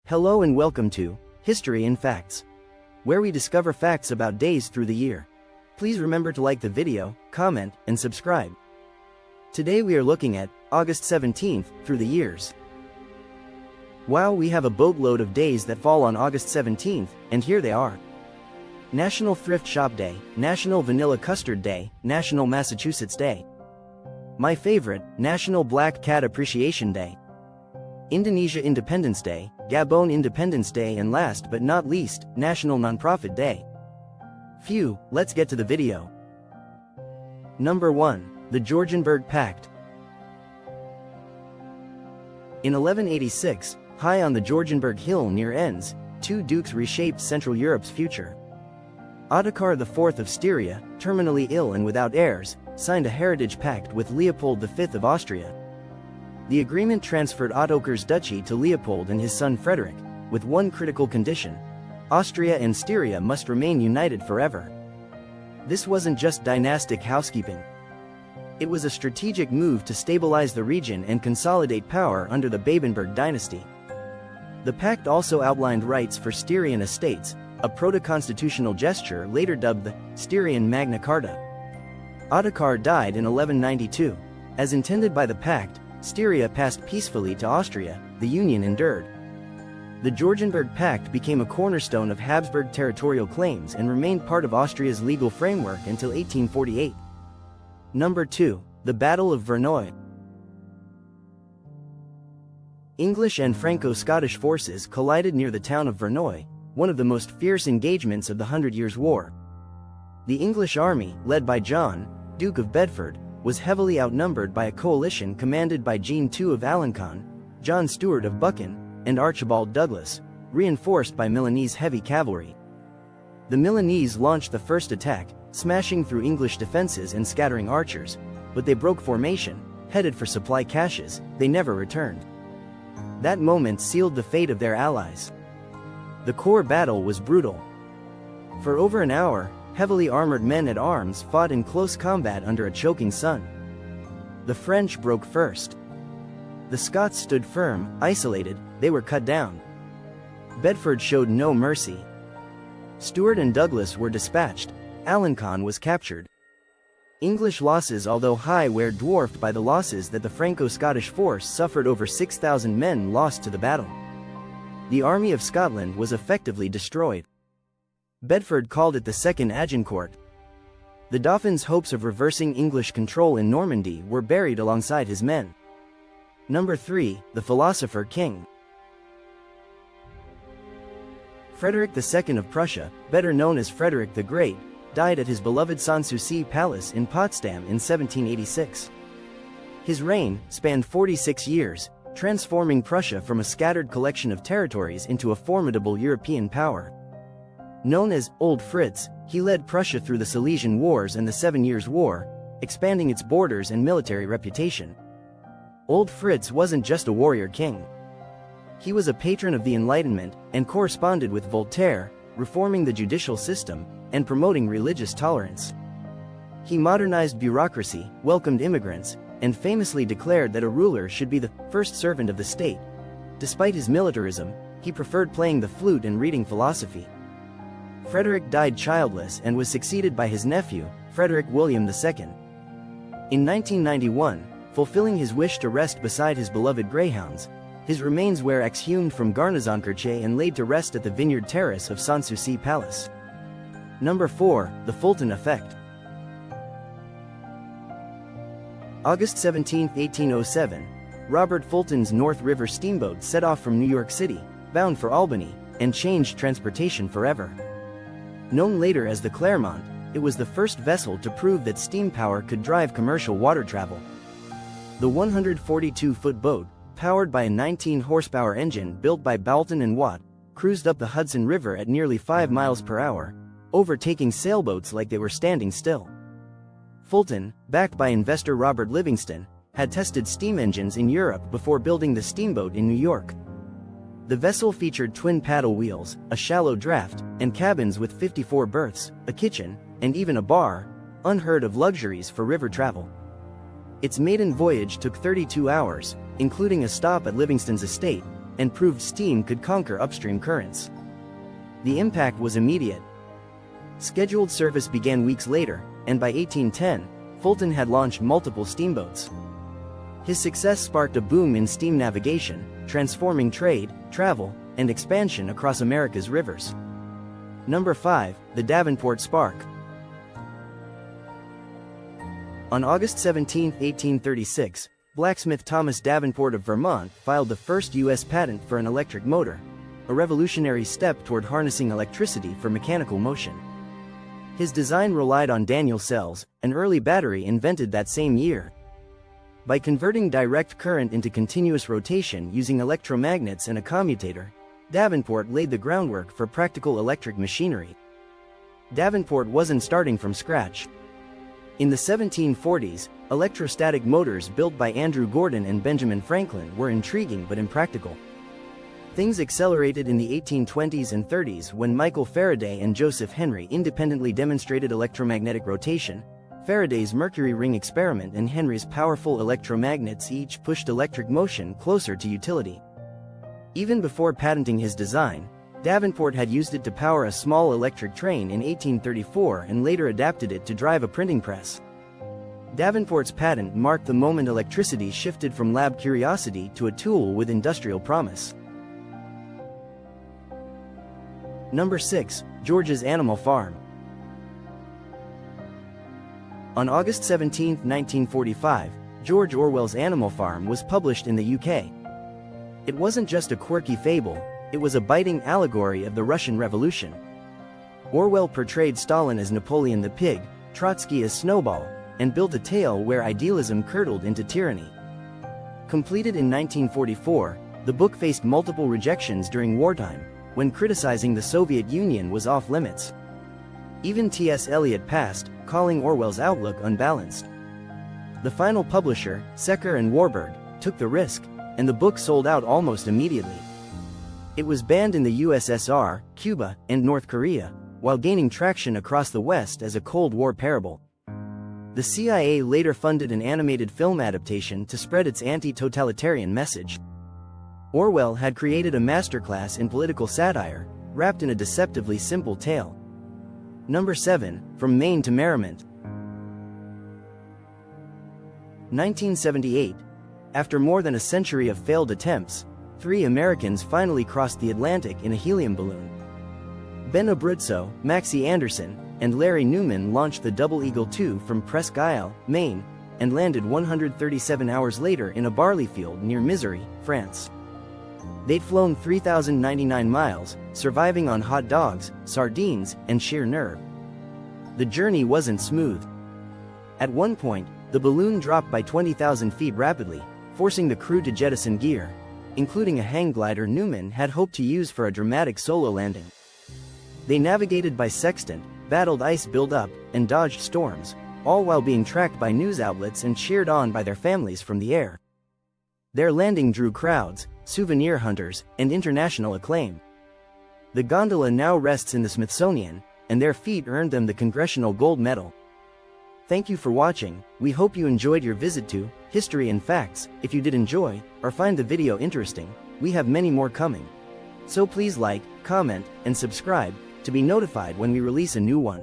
Hello and welcome to History and Facts, where we discover facts about days through the year. Please remember to like the video, comment, and subscribe. Today we are looking at August 17th through the years. Wow, we have a boatload of days that fall on August 17th, and here they are. National Thrift Shop Day, National Vanilla Custard Day, National Massachusetts Day. My favorite, National Black Cat Appreciation Day. Indonesia Independence Day, Gabon Independence Day, and last but not least, National Nonprofit Day. Phew, let's get to the video. Number 1. The Georgianberg Pact. In 1186, high on the Georgenberg Hill near Enns, two dukes reshaped Central Europe's future. Ottokar IV of Styria, terminally ill and without heirs, signed a heritage pact with Leopold V of Austria. The agreement transferred Ottokar's duchy to Leopold and his son Frederick, with one critical condition: Austria and Styria must remain united forever. This wasn't just dynastic housekeeping. It was a strategic move to stabilize the region and consolidate power under the Babenberg dynasty. The pact also outlined rights for Styrian estates, a proto-constitutional gesture later dubbed the Styrian Magna Carta. Ottokar died in 1192. As intended by the pact, Styria passed peacefully to Austria. The union endured. The Georgianberg Pact became a cornerstone of Habsburg territorial claims and remained part of Austria's legal framework until 1848. Number 2. The Battle of Verneuil. English and Franco-Scottish forces collided near the town of Verneuil, one of the most fierce engagements of the Hundred Years' War. The English army, led by John, Duke of Bedford, was heavily outnumbered by a coalition commanded by Jean II of Alencon, John Stewart of Buchan, and Archibald Douglas, reinforced by Milanese heavy cavalry. The Milanese launched the first attack, smashing through English defenses and scattering archers, but they broke formation, headed for supply caches. They never returned. That moment sealed the fate of their allies. The core battle was brutal. For over an hour, heavily armored men-at-arms fought in close combat under a choking sun. The French broke first. The Scots stood firm, isolated. They were cut down. Bedford showed no mercy. Stewart and Douglas were dispatched. Alencon was captured. English losses, although high, were dwarfed by the losses that the Franco-Scottish force suffered. Over 6,000 men lost to the battle. The army of Scotland was effectively destroyed. Bedford called it the Second Agincourt. The Dauphin's hopes of reversing English control in Normandy were buried alongside his men. Number 3. The Philosopher King. Frederick II of Prussia, better known as Frederick the Great, died at his beloved Sanssouci Palace in Potsdam in 1786. His reign spanned 46 years, transforming Prussia from a scattered collection of territories into a formidable European power. Known as Old Fritz, he led Prussia through the Silesian Wars and the 7 Years' War, expanding its borders and military reputation. Old Fritz wasn't just a warrior king. He was a patron of the Enlightenment and corresponded with Voltaire, reforming the judicial system and promoting religious tolerance. He modernized bureaucracy, welcomed immigrants, and famously declared that a ruler should be the first servant of the state. Despite his militarism, he preferred playing the flute and reading philosophy. Frederick died childless and was succeeded by his nephew, Frederick William II. In 1991, fulfilling his wish to rest beside his beloved greyhounds, his remains were exhumed from Garnizonkirche and laid to rest at the Vineyard Terrace of Sanssouci Palace. Number 4. The Fulton Effect. August 17, 1807, Robert Fulton's North River steamboat set off from New York City, bound for Albany, and changed transportation forever. Known later as the Clermont, it was the first vessel to prove that steam power could drive commercial water travel. The 142-foot boat, powered by a 19-horsepower engine built by Boulton and Watt, cruised up the Hudson River at nearly 5 miles per hour, overtaking sailboats like they were standing still. Fulton, backed by investor Robert Livingston, had tested steam engines in Europe before building the steamboat in New York. The vessel featured twin paddle wheels, a shallow draft, and cabins with 54 berths, a kitchen, and even a bar, unheard of luxuries for river travel. Its maiden voyage took 32 hours, including a stop at Livingston's estate, and proved steam could conquer upstream currents. The impact was immediate. Scheduled service began weeks later, and by 1810, Fulton had launched multiple steamboats. His success sparked a boom in steam navigation, transforming trade, travel, and expansion across America's rivers. Number 5. The Davenport Spark. On August 17, 1836, blacksmith Thomas Davenport of Vermont filed the first U.S. patent for an electric motor, a revolutionary step toward harnessing electricity for mechanical motion. His design relied on Daniell cells, an early battery invented that same year. By converting direct current into continuous rotation using electromagnets and a commutator, Davenport laid the groundwork for practical electric machinery. Davenport wasn't starting from scratch. In the 1740s, electrostatic motors built by Andrew Gordon and Benjamin Franklin were intriguing but impractical. Things accelerated in the 1820s and 30s when Michael Faraday and Joseph Henry independently demonstrated electromagnetic rotation. Faraday's mercury ring experiment and Henry's powerful electromagnets each pushed electric motion closer to utility. Even before patenting his design, Davenport had used it to power a small electric train in 1834 and later adapted it to drive a printing press. Davenport's patent marked the moment electricity shifted from lab curiosity to a tool with industrial promise. Number 6. George's Animal Farm. On August 17, 1945, George Orwell's Animal Farm was published in the UK. It wasn't just a quirky fable, it was a biting allegory of the Russian Revolution. Orwell portrayed Stalin as Napoleon the Pig, Trotsky as Snowball, and built a tale where idealism curdled into tyranny. Completed in 1944, the book faced multiple rejections during wartime, when criticizing the Soviet Union was off limits. Even T.S. Eliot passed, calling Orwell's outlook unbalanced. The final publisher, Secker and Warburg, took the risk, and the book sold out almost immediately. It was banned in the USSR, Cuba, and North Korea, while gaining traction across the West as a Cold War parable. The CIA later funded an animated film adaptation to spread its anti-totalitarian message. Orwell had created a masterclass in political satire, wrapped in a deceptively simple tale. Number 7. From Maine to Merriment. 1978. After more than a century of failed attempts, 3 Americans finally crossed the Atlantic in a helium balloon. Ben Abruzzo, Maxie Anderson, and Larry Newman launched the Double Eagle II from Presque Isle, Maine, and landed 137 hours later in a barley field near Missouri, France. They'd flown 3,099 miles, surviving on hot dogs, sardines, and sheer nerve. The journey wasn't smooth. At one point, the balloon dropped by 20,000 feet rapidly, forcing the crew to jettison gear, including a hang glider Newman had hoped to use for a dramatic solo landing. They navigated by sextant, battled ice buildup, and dodged storms, all while being tracked by news outlets and cheered on by their families from the air. Their landing drew crowds, souvenir hunters, and international acclaim. The gondola now rests in the Smithsonian, and their feat earned them the Congressional Gold Medal. Thank you for watching. We hope you enjoyed your visit to History and Facts. If you did enjoy, or find the video interesting, we have many more coming. So please like, comment, and subscribe, to be notified when we release a new one.